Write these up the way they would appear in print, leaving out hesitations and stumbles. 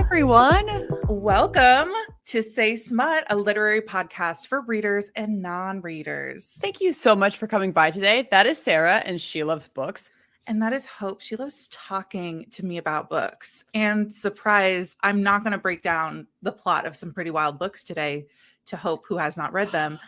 everyone. Welcome to Say Smut, a literary podcast for readers and non-readers. Thank you so much for coming by today. That is Sarah, and she loves books. And that is Hope. She loves talking to me about books. And surprise, I'm not going to break down the plot of some pretty wild books today to Hope, who has not read them.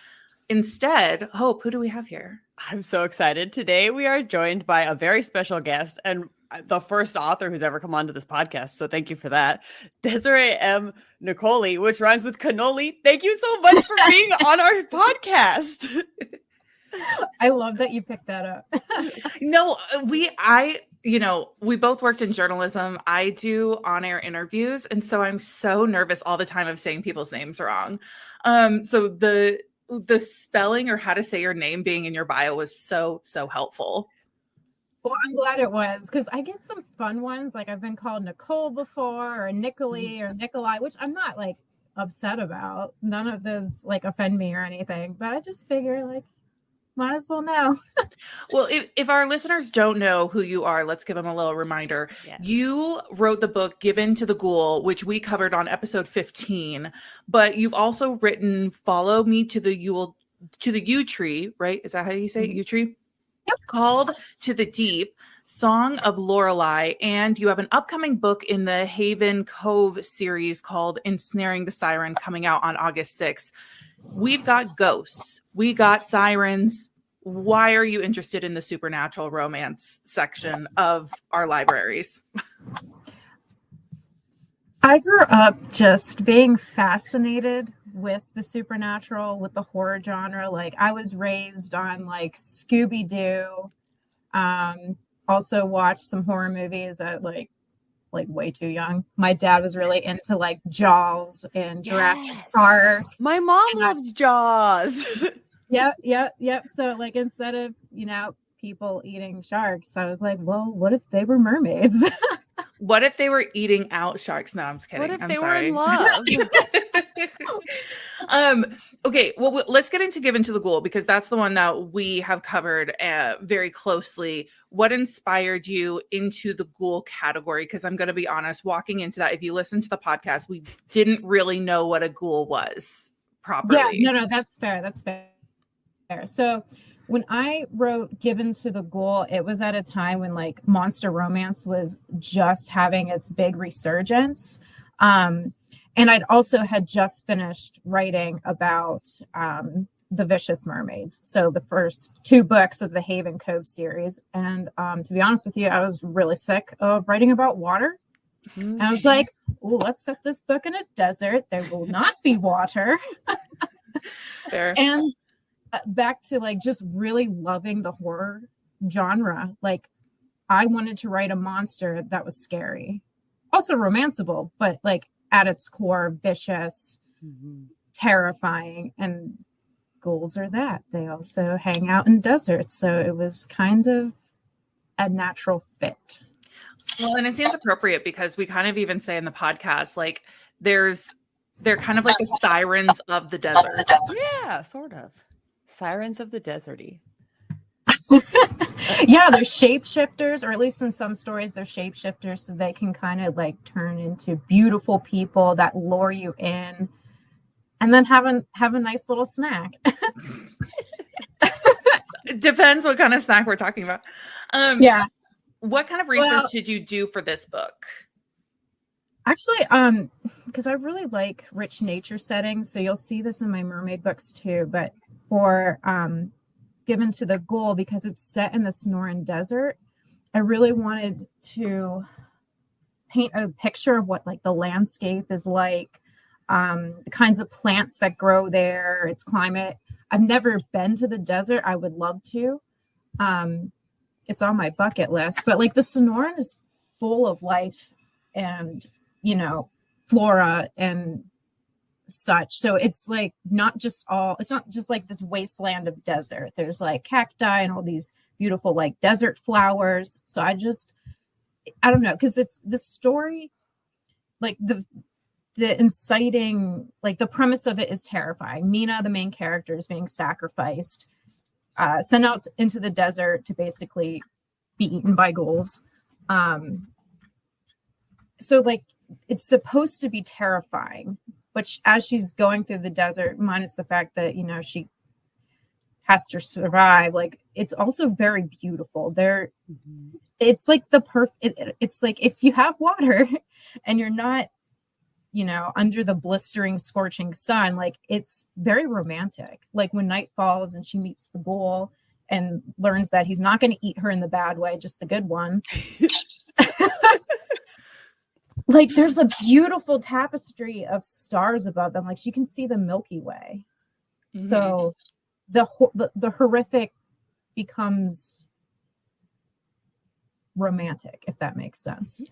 Instead, Hope, who do we have here? I'm so excited. Today we are joined by a very special guest and the first author who's ever come onto this podcast. So thank you for that. Desirée M, Niccoli, which rhymes with cannoli. Thank you so much for being on our podcast. I love that you picked that up. No, we both worked in journalism. I do on-air interviews, and so I'm so nervous all the time of saying people's names wrong. So the spelling or how to say your name being in your bio was so helpful. Well, I'm glad it was, because I get some fun ones. Like I've been called Nicole before, or Niccoli, or Niccoli, which I'm not like upset about. None of those like offend me or anything, but I just figure like might as well know. Well, if our listeners don't know who you are, let's give them a little reminder. Yes. You wrote the book Given to the Ghoul, which we covered on episode 15, but you've also written Follow Me to the Yew Tree, right? Is that how you say it? Yew Tree? Yep. Called to the Deep, Song of Lorelei, and you have an upcoming book in the Haven Cove series called Ensnaring the Siren coming out on August 6th. We've got ghosts. We got sirens. Why are you interested in the supernatural romance section of our libraries? I grew up just being fascinated with the supernatural, with the horror genre. Like I was raised on like Scooby-Doo. Also watched some horror movies at like way too young. My dad was really into like Jaws and Jurassic Park. My mom loves Jaws. Yep. So like instead of, people eating sharks, I was like, well, what if they were mermaids? What if they were eating out sharks? No, I'm just kidding. What if I'm they sorry. were in love? Okay, well, let's get into Given to the Ghoul, because that's the one that we have covered very closely. What inspired you into the ghoul category? Because I'm going to be honest, walking into that, if you listen to the podcast, we didn't really know what a ghoul was properly. Yeah, no, that's fair. That's fair. So when I wrote Given to the Ghoul, it was at a time when like monster romance was just having its big resurgence. And I'd also had just finished writing about the Vicious Mermaids. So the first 2 books of the Haven Cove series. And to be honest with you, I was really sick of writing about water. And I was like, oh, let's set this book in a desert. There will not be water. Fair. And back to like just really loving the horror genre. Like I wanted to write a monster that was scary, also romanceable, but like at its core vicious, terrifying. And ghouls are that. They also hang out in deserts, so it was kind of a natural fit. Well, and it seems appropriate because we kind of even say in the podcast, like they're kind of like the sirens of the desert. Yeah, sort of. Sirens of the deserty. Yeah, they're shapeshifters, or at least in some stories, they're shapeshifters, so they can kind of like turn into beautiful people that lure you in, and then have a nice little snack. It depends what kind of snack we're talking about. Yeah. What kind of research did you do for this book? Actually, because I really like rich nature settings, so you'll see this in my mermaid books too. But for Given to the Ghoul, because it's set in the Sonoran Desert, I really wanted to paint a picture of what like the landscape is like, the kinds of plants that grow there, its climate. I've never been to the desert. I would love to. It's on my bucket list, but like the Sonoran is full of life and, flora and such. So it's like it's not just like this wasteland of desert. There's like cacti and all these beautiful like desert flowers. So I don't know, because it's the story, like the inciting, like the premise of it is terrifying. Mina, the main character, is being sacrificed, sent out into the desert to basically be eaten by ghouls. So like it's supposed to be terrifying, but as she's going through the desert, minus the fact that, you know, she has to survive, like it's also very beautiful there. It's like it's like if you have water and you're not, you know, under the blistering scorching sun, like it's very romantic. Like when night falls and she meets the ghoul and learns that he's not going to eat her in the bad way, just the good one. Like there's a beautiful tapestry of stars above them, like you can see the Milky Way. So the horrific becomes romantic, if that makes sense.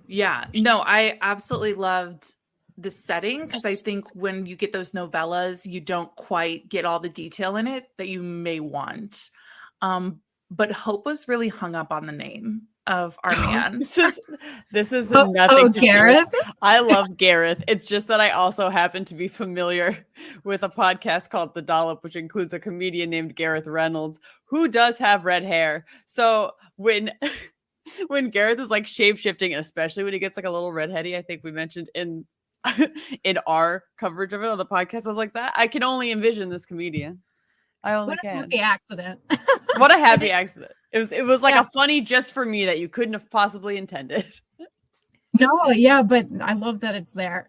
Yeah, no, I absolutely loved the setting, because I think when you get those novellas, you don't quite get all the detail in it that you may want. But Hope was really hung up on the name of our man. This is nothing to Gareth. do with. I love Gareth. It's just that I also happen to be familiar with a podcast called The Dollop, which includes a comedian named Gareth Reynolds, who does have red hair. So when Gareth is like shape-shifting, and especially when he gets like a little redheady, I think we mentioned in our coverage of it on the podcast, I was like, that I can only envision this comedian. I only What a can. happy accident. What a happy accident. It was like a funny just for me that you couldn't have possibly intended. No, yeah, but I love that it's there.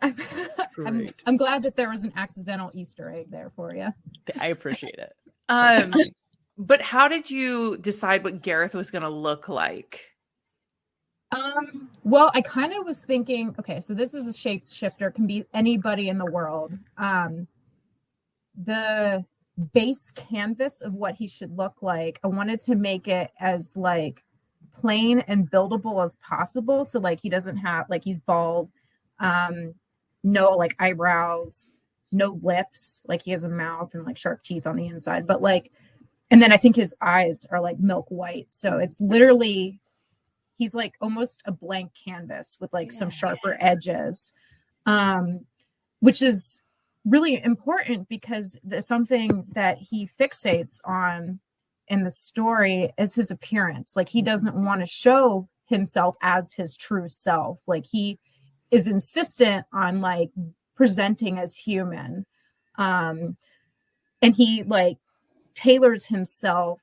I'm glad that there was an accidental Easter egg there for you. I appreciate it. But how did you decide what Gareth was going to look like? Well, I kind of was thinking, okay, so this is a shapeshifter, can be anybody in the world. The base canvas of what he should look like, I wanted to make it as like plain and buildable as possible. So like he doesn't have, like he's bald, no like eyebrows, no lips, like he has a mouth and like sharp teeth on the inside, but like, and then I think his eyes are like milk white. So it's literally, he's like almost a blank canvas with like some sharper edges, which is really important because there's something that he fixates on in the story is his appearance. Like he doesn't want to show himself as his true self. Like he is insistent on like presenting as human. And he like tailors himself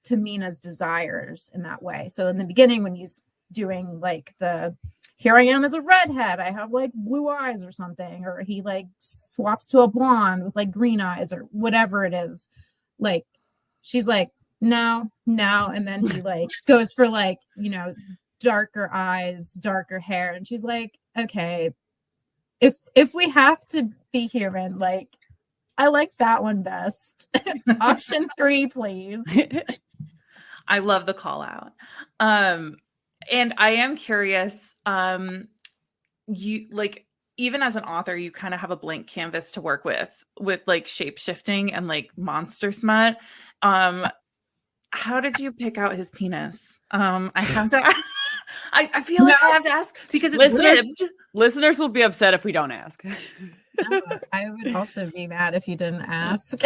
to Mina's desires in that way. So in the beginning, when he's doing like here I am as a redhead, I have like blue eyes or something, or he like swaps to a blonde with like green eyes or whatever it is. Like she's like, no. And then he like goes for like, you know, darker eyes, darker hair. And she's like, okay, if we have to be human, like I like that one best. Option 3, please. I love the call out. And I am curious, you like, even as an author, you kind of have a blank canvas to work with like shape shifting and like monster smut. How did you pick out his penis? I have to ask. I feel like I have to ask because it's ribbed. Listeners will be upset if we don't ask. No, I would also be mad if you didn't ask.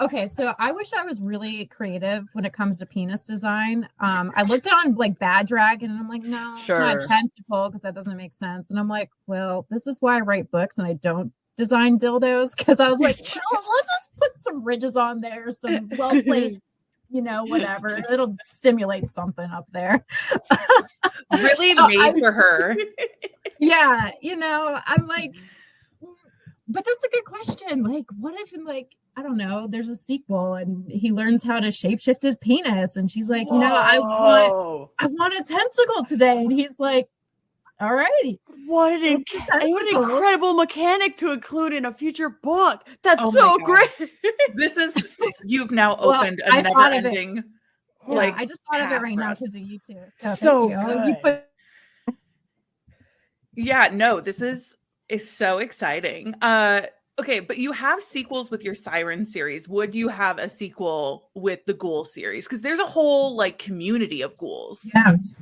Okay, so I wish I was really creative when it comes to penis design. I looked on like Bad Dragon and I'm like, no, it's not a tentacle because that doesn't make sense. And I'm like, well, this is why I write books and I don't design dildos, because I was like, well, we'll just put some ridges on there, some well-placed, you know, whatever. It'll stimulate something up there. Really made for her. Yeah, you know, I'm like, but that's a good question. Like, what if in like, I don't know, there's a sequel and he learns how to shapeshift his penis and she's like, no, I want a tentacle today. And he's like, all right. What an incredible mechanic to include in a future book. That's so great. This is, you've now opened a never ending. Like, I just thought of it right now because of you two. So good. Yeah, no, this is so exciting. Okay, but you have sequels with your Siren series. Would you have a sequel with the Ghoul series? Because there's a whole like community of ghouls. Yes.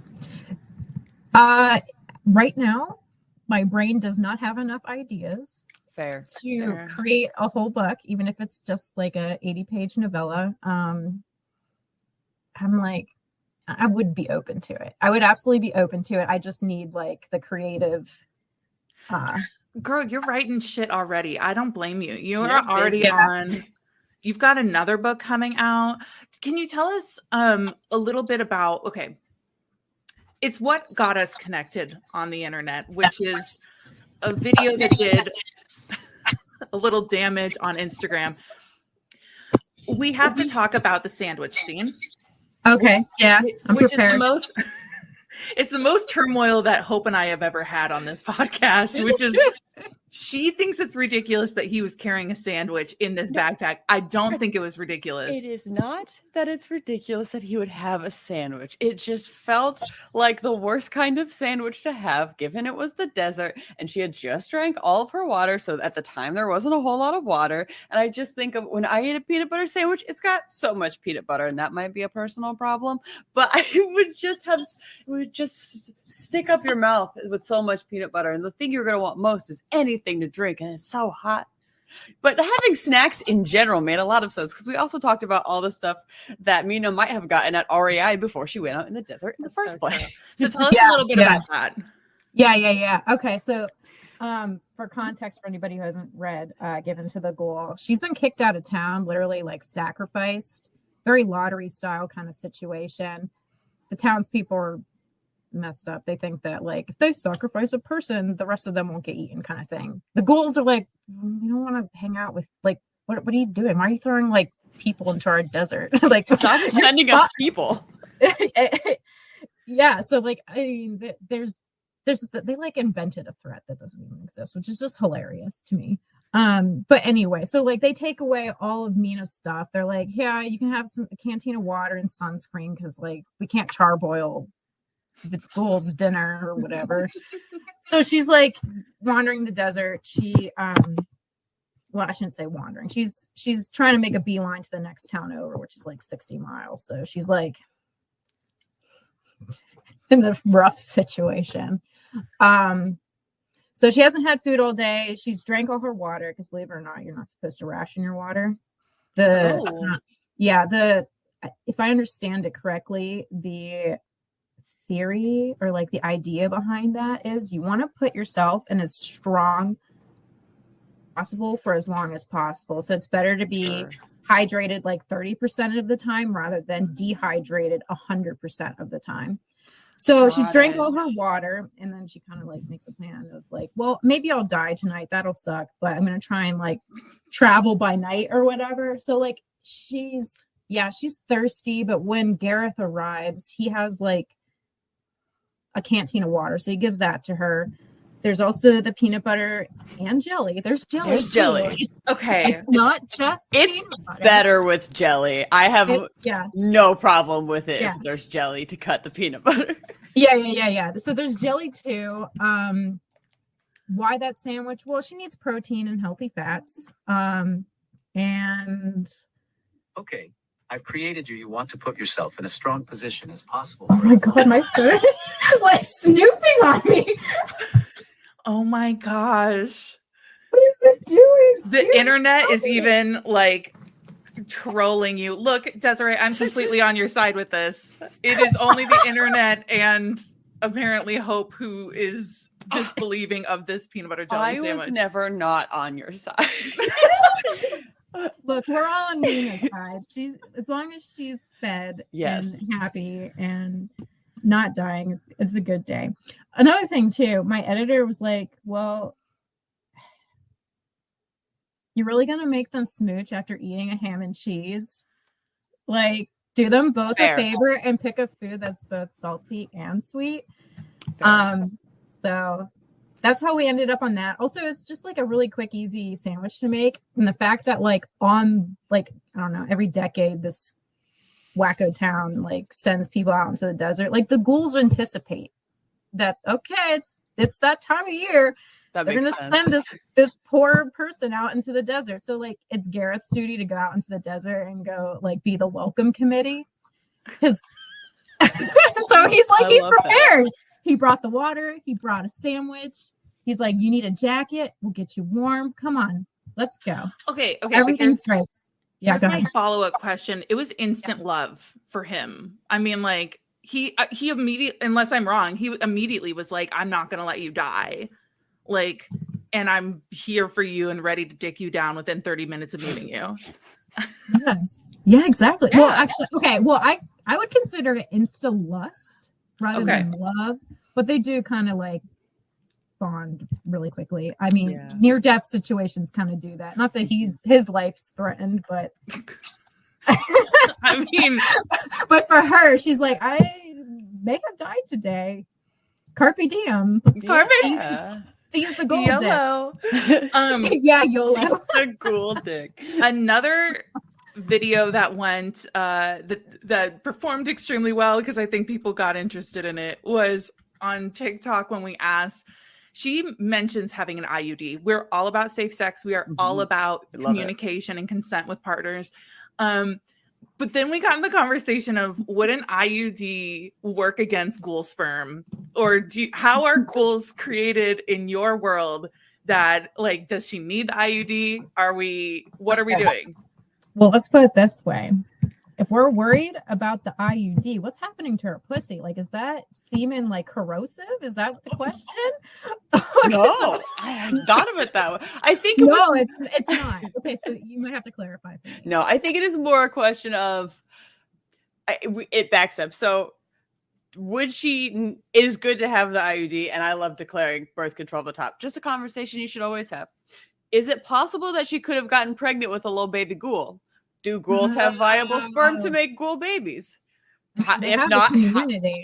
Right now, my brain does not have enough ideas to create a whole book, even if it's just like a 80-page novella. I'm like, I would be open to it. I would absolutely be open to it. I just need like the creative. Girl, you're writing shit already. I don't blame you. You You're are already busy. on. You've got another book coming out. Can you tell us a little bit about, okay, it's what got us connected on the internet, which is a video that did a little damage on Instagram. We have to talk about the sandwich scene. Okay. Yeah. I'm Which prepared. is the most it's the most turmoil that Hope and I have ever had on this podcast, which is she thinks it's ridiculous that he was carrying a sandwich in this backpack. I don't think it was ridiculous. It is not that it's ridiculous that he would have a sandwich. It just felt like the worst kind of sandwich to have, given it was the desert and she had just drank all of her water. So at the time, there wasn't a whole lot of water. And I just think of when I eat a peanut butter sandwich, it's got so much peanut butter, and that might be a personal problem. But I would just stick up your mouth with so much peanut butter. And the thing you're going to want most is anything to drink, and it's so hot. But having snacks in general made a lot of sense, because we also talked about all the stuff that Mina might have gotten at REI before she went out in the desert in the first place. So tell us a little bit about that. Yeah. Okay, so for context, for anybody who hasn't read Given to the Ghoul, she's been kicked out of town, literally like sacrificed, very lottery style kind of situation. The townspeople are messed up. They think that like if they sacrifice a person, the rest of them won't get eaten, kind of thing. The ghouls are like, we don't want to hang out with, like, what are you doing? Why are you throwing like people into our desert? Like, stop sending us people. Yeah, so like, I mean, they like invented a threat that doesn't even exist, which is just hilarious to me. But anyway, so like they take away all of Mina's stuff. They're like, yeah, you can have a canteen of water and sunscreen, because like we can't charboil the ghouls' dinner or whatever. So she's like wandering the desert. She well, I shouldn't say wandering. She's trying to make a beeline to the next town over, which is like 60 miles. So she's like in a rough situation. So she hasn't had food all day. She's drank all her water, because believe it or not, you're not supposed to ration your water. If I understand it correctly, the theory or like the idea behind that is you want to put yourself in as strong possible for as long as possible. So it's better to be hydrated like 30% of the time rather than dehydrated 100% of the time. So she's drank all her water, and then she kind of like makes a plan of like, well, maybe I'll die tonight. That'll suck, but I'm going to try and like travel by night or whatever. So like she's thirsty, but when Gareth arrives, he has like a canteen of water. So he gives that to her. There's also the peanut butter and jelly. There's jelly. There's jelly. Okay. It's not just It's better with jelly. I have no problem with it if there's jelly to cut the peanut butter. Yeah. So there's jelly too. Why that sandwich? Well, she needs protein and healthy fats. And okay. I've created you. You want to put yourself in a strong position as possible. Oh my God, my foot is like snooping on me. Oh my gosh. What is it doing? The internet is even like trolling you. Look, Desiree, I'm completely on your side with this. It is only the internet and apparently Hope who is disbelieving of this peanut butter jelly sandwich. I was never not on your side. Look, we're all on Nina's side. As long as she's fed and happy and not dying, it's a good day. Another thing too, my editor was like, well, you're really gonna make them smooch after eating a ham and cheese? Like, do them both a favor and pick a food that's both salty and sweet. So that's how we ended up on that. Also, it's just like a really quick, easy sandwich to make. And the fact that like on like, I don't know, every decade this wacko town like sends people out into the desert. Like the ghouls anticipate that, okay, it's that time of year. They're gonna send this poor person out into the desert. So like it's Gareth's duty to go out into the desert and go like be the welcome committee. Because so he's prepared. That. He brought the water, he brought a sandwich. He's like, you need a jacket, we'll get you warm. Come on, let's go. Okay. Everything's great. Yeah, here's my follow-up question. It was instant love for him. I mean, like he immediately, unless I'm wrong, he immediately was like, I'm not going to let you die. Like, and I'm here for you and ready to dick you down within 30 minutes of meeting you. Yeah, exactly. Yeah. Well, actually, okay. Well, I would consider it insta lust rather than love, but they do kind of like bond really quickly. I mean, near death situations kind of do that. Not that his life's threatened, but I mean, but for her, she's like, I may have died today. Carpe diem. Yeah. Seize the gold YOLO. yeah, YOLO. Seize the Ghoul dick. Another video that went that performed extremely well, because I think people got interested in it, was on TikTok when we asked. She mentions having an IUD. We're all about safe sex. We are all about communication and consent with partners. But then we got in the conversation of, would an IUD work against ghoul sperm? Or how are ghouls created in your world? That, like, does she need the IUD? What are we doing? Well, let's put it this way. If we're worried about the IUD, what's happening to her pussy? Like, is that semen like corrosive? Is that the question? No, I hadn't thought of it that way. I think it's not. Okay, so you might have to clarify for me. No, I think it is more a question of it backs up. So it is good to have the IUD, and I love declaring birth control at the top. Just a conversation you should always have. Is it possible that she could have gotten pregnant with a little baby ghoul? Do ghouls have viable sperm to make ghoul babies? If not,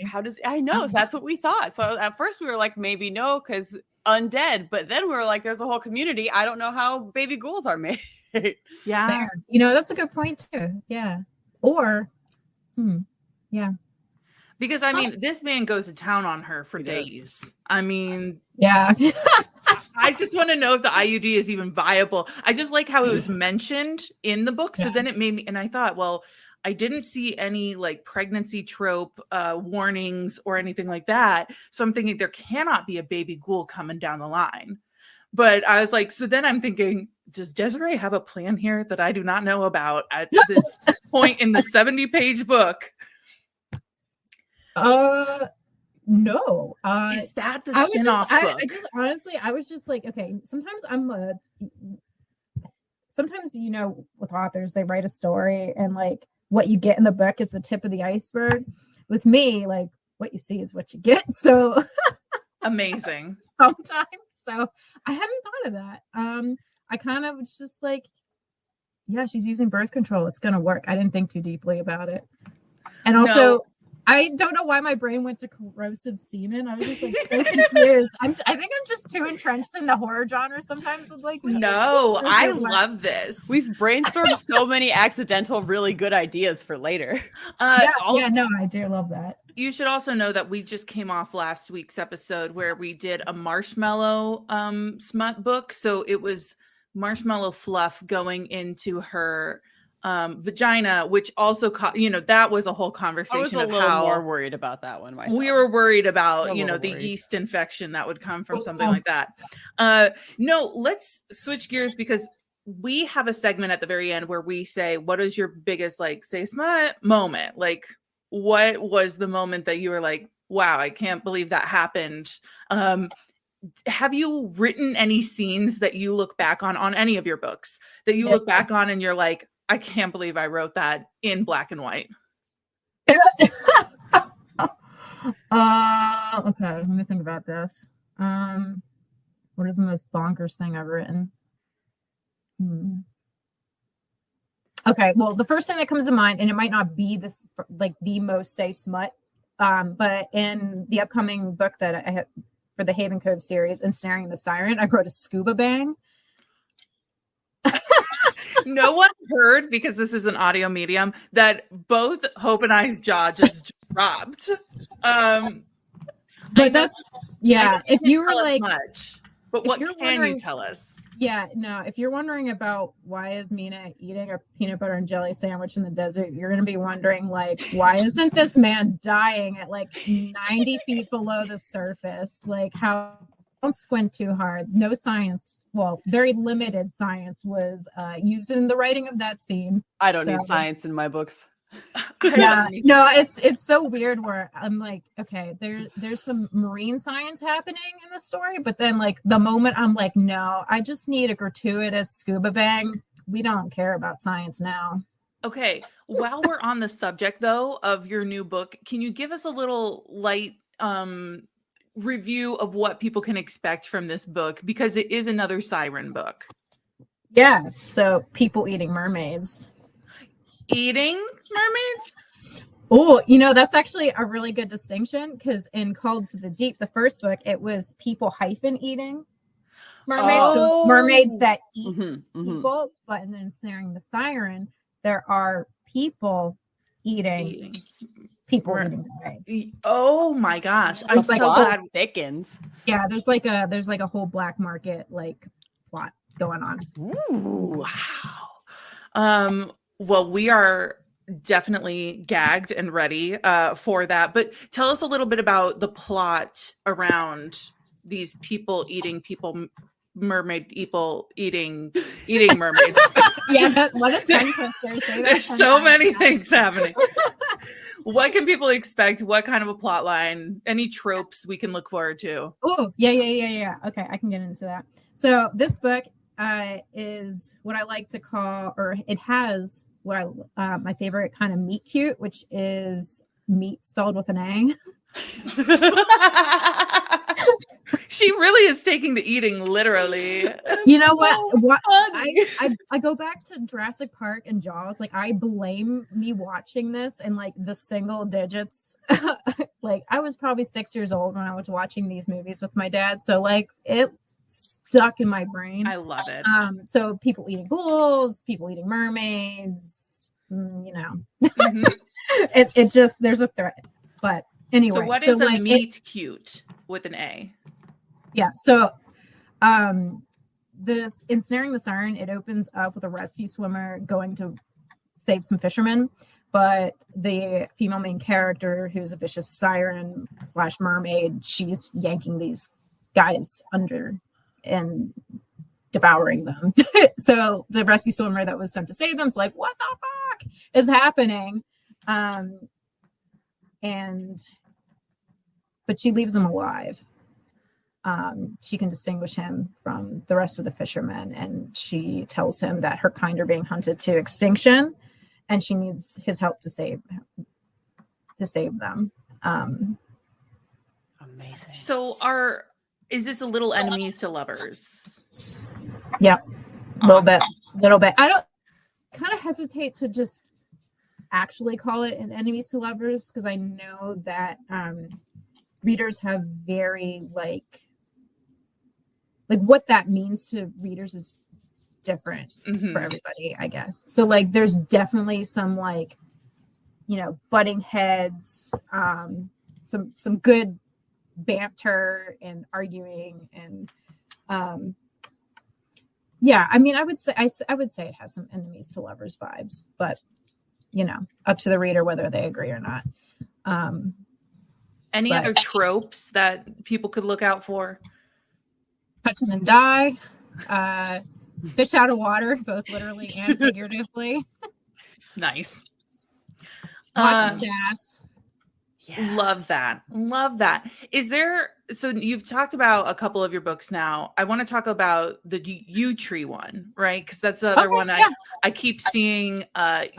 how does I know? So that's what we thought. So at first we were like, maybe no, because undead. But then we were like, there's a whole community. I don't know how baby ghouls are made. Yeah, fair. That's a good point too. Yeah. Or, yeah. Because I mean, this man goes to town on her for days. I mean, yeah. I just want to know if the IUD is even viable. I just like how it was mentioned in the book. So then it made me, and I thought, well, I didn't see any like pregnancy trope warnings or anything like that. So I'm thinking there cannot be a baby ghoul coming down the line. But I was like, so then I'm thinking, does Desiree have a plan here that I do not know about at this point in the 70-page book? No. Is that the spin-off book? I just honestly, I was just like, okay, sometimes with authors, they write a story and like what you get in the book is the tip of the iceberg. With me, like what you see is what you get. So amazing. Sometimes. So I hadn't thought of that. I kind of was just like, yeah, she's using birth control. It's going to work. I didn't think too deeply about it. And also, I don't know why my brain went to corrosive semen. I was just like so confused. I think I'm just too entrenched in the horror genre sometimes. Like, no, I love this. We've brainstormed so many accidental, really good ideas for later. No, I do love that. You should also know that we just came off last week's episode where we did a marshmallow smut book. So it was marshmallow fluff going into her vagina, which also that was a whole conversation. I was a little more worried about that one myself. We were worried about the yeast infection that would come from something like that. No, let's switch gears because we have a segment at the very end where we say, what is your biggest like say smut moment? Like, what was the moment that you were like, wow, I can't believe that happened? Have you written any scenes that you look back on any of your books that you look back on and you're like, I can't believe I wrote that in black and white? Okay, let me think about this. What is the most bonkers thing I've written? Okay, well, the first thing that comes to mind, and it might not be this like the most say smut, but in the upcoming book that I have for the Haven Cove series, Ensnaring the Siren, I wrote a scuba bang. No one heard, because this is an audio medium, that both Hope and I's jaw just dropped. But that's if you were like much, but what can you tell us? Yeah, no, if you're wondering about why is Mina eating a peanut butter and jelly sandwich in the desert, you're going to be wondering, like, why isn't this man dying at like 90 feet below the surface? Like, don't squint too hard. No science, well, very limited science was used in the writing of that scene. I don't need science in my books. Yeah, no, it's so weird where I'm like, okay, there's some marine science happening in the story, but then like the moment I'm like, no, I just need a gratuitous scuba bang. We don't care about science now. Okay, while we're on the subject though of your new book, can you give us a little light review of what people can expect from this book, because it is another siren book? Yeah, so people eating mermaids. Eating mermaids? Oh, that's actually a really good distinction, because in Called to the Deep, the first book, it was people eating mermaids. So mermaids that eat people, but in Ensnaring the Siren, there are people eating people eating mermaids. Oh my gosh. I'm There's so like glad. thickens. Yeah, there's like a whole black market like plot going on. Ooh, wow. Well, we are definitely gagged and ready for that. But tell us a little bit about the plot around these people eating people, mermaid people eating mermaids. Yeah, what a tongue twister. There's so many things happening. What can people expect? What kind of a plot line? Any tropes we can look forward to? Oh, yeah. Okay, I can get into that. So this book is what I like to call, or it has what my favorite kind of meat cute, which is meat spelled with an A. She really is taking the eating literally. You know what? I go back to Jurassic Park and Jaws. Like, I blame me watching this and like the single digits. Like, I was probably 6 years old when I was watching these movies with my dad. So like it stuck in my brain. I love it. So people eating ghouls, people eating mermaids, it just, there's a threat. But anyway, so what is a meat cute with an A? Yeah. So this Ensnaring the Siren, it opens up with a rescue swimmer going to save some fishermen, but the female main character, who's a vicious siren / mermaid, she's yanking these guys under and devouring them. So the rescue swimmer that was sent to save them is like, what the fuck is happening? But she leaves him alive. She can distinguish him from the rest of the fishermen, and she tells him that her kind are being hunted to extinction, and she needs his help to save them. Amazing. So is this a little enemies to lovers? Yeah, a little bit. I don't kind of hesitate to just actually call it an enemies to lovers, because I know that readers have very like what that means to readers is different for everybody, I guess. So like there's definitely some like, butting heads, some good banter and arguing, and yeah, I mean, I would say it has some enemies to lovers vibes, but up to the reader whether they agree or not. Any other tropes that people could look out for? Touch them and die, fish out of water, both literally and figuratively. Nice. Lots of sass. Yeah. Love that. Is there, so you've talked about a couple of your books now. I want to talk about the yew tree one, right? Because that's the other one I keep seeing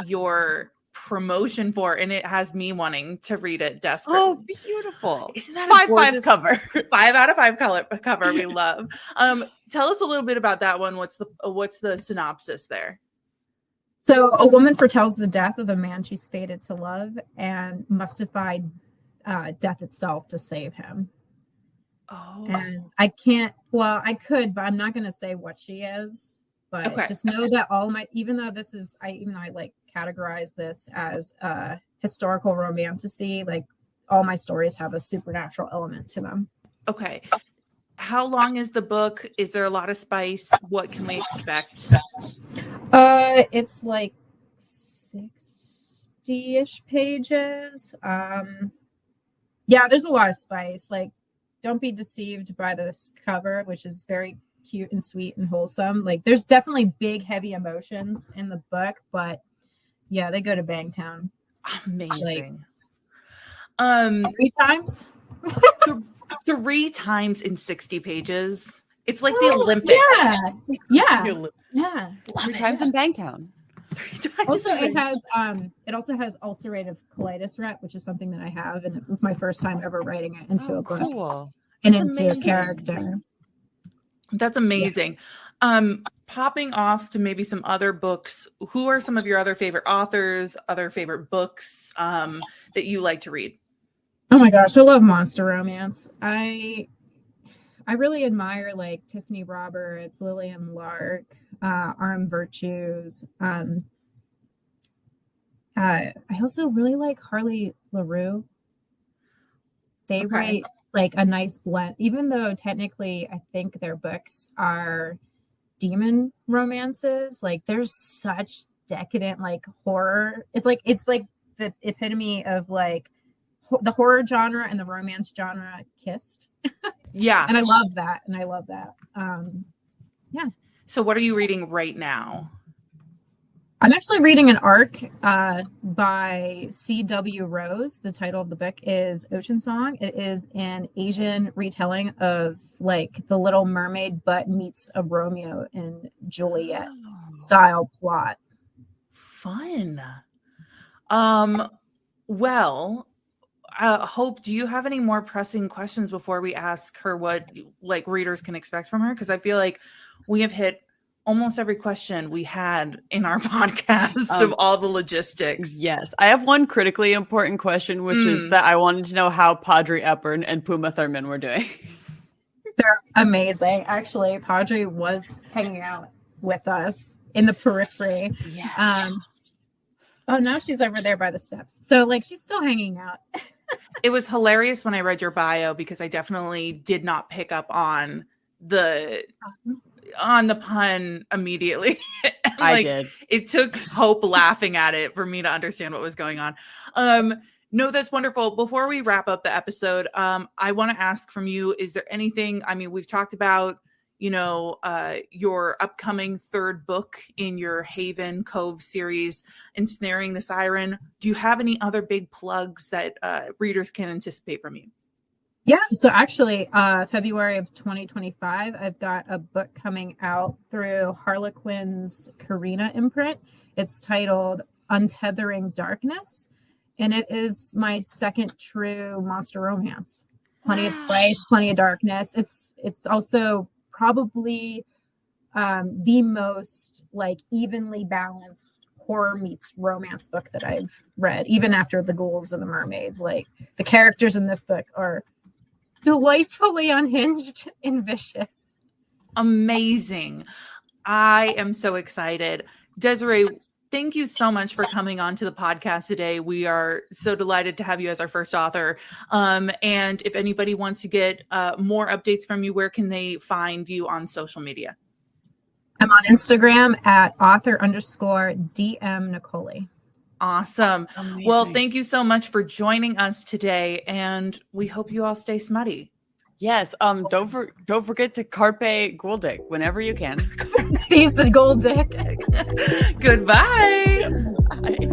your promotion for, and it has me wanting to read it desperately. Oh, beautiful. Isn't that 5/5 cover? 5 out of 5 cover we love. Tell us a little bit about that one. What's the synopsis there? So a woman foretells the death of the man she's fated to love and must defy death itself to save him. Oh. And I could, but I'm not going to say what she is. But just know that even though I like categorize this as historical romantasy, like all my stories have a supernatural element to them. Okay. How long is the book? Is there a lot of spice? What can we expect? It's like 60-ish pages. Yeah, there's a lot of spice. Like, don't be deceived by this cover, which is very cute and sweet and wholesome. Like, there's definitely big, heavy emotions in the book, but yeah, they go to Bangtown. Amazing. 3 times. 3 times in 60 pages. It's like the Olympics. Yeah. 3 times in Bangtown. 3 times. Also, it has ulcerative colitis rep, which is something that I have, and it was my first time ever writing it into a book Cool. and That's into amazing. a character. That's amazing. Popping off to maybe some other books. Who are some of your other favorite authors, other favorite books that you like to read? Oh my gosh, I love monster romance. I really admire like Tiffany Roberts, Lillian Lark, RM Virtues. I also really like Harley LaRue. They write like a nice blend, even though technically I think their books are demon romances. Like there's such decadent like horror. It's like the epitome of like the horror genre and the romance genre kissed. Yeah. And I love that. So what are you reading right now? I'm actually reading an arc by C.W. Rose. The title of the book is Ocean Song. It is an Asian retelling of like The Little Mermaid, but meets a Romeo and Juliet style plot. Fun. Well, Hope, do you have any more pressing questions before we ask her what like readers can expect from her? Because I feel like we have hit almost every question we had in our podcast of all the logistics. Yes. I have one critically important question, which is that I wanted to know how Padre Epern and Puma Thurman were doing. They're amazing. Actually, Padre was hanging out with us in the periphery. Yes. Oh, now she's over there by the steps. So like she's still hanging out. It was hilarious when I read your bio because I definitely did not pick up on the pun immediately. I did. It took Hope laughing at it for me to understand what was going on. No, that's wonderful. Before we wrap up the episode, I want to ask from you, is there anything, I mean, we've talked about, your upcoming 3rd book in your Haven Cove series, Ensnaring the Siren. Do you have any other big plugs that readers can anticipate from you? Yeah, so actually, February of 2025, I've got a book coming out through Harlequin's Carina imprint. It's titled Untethering Darkness, and it is my second true monster romance. Plenty of spice, plenty of darkness. It's also probably the most like evenly balanced horror meets romance book that I've read, even after the Ghouls and the Mermaids. Like the characters in this book are delightfully unhinged and vicious. Amazing. I am so excited. Desiree, thank you so much for coming on to the podcast today. We are so delighted to have you as our first author. And if anybody wants to get more updates from you, where can they find you on social media? I'm on Instagram at author_DM Niccoli. Awesome. Amazing. Well, thank you so much for joining us today, and we hope you all stay smutty. Yes. Don't forget to carpe ghoul dick whenever you can. Seize the gold dick. Goodbye. Bye.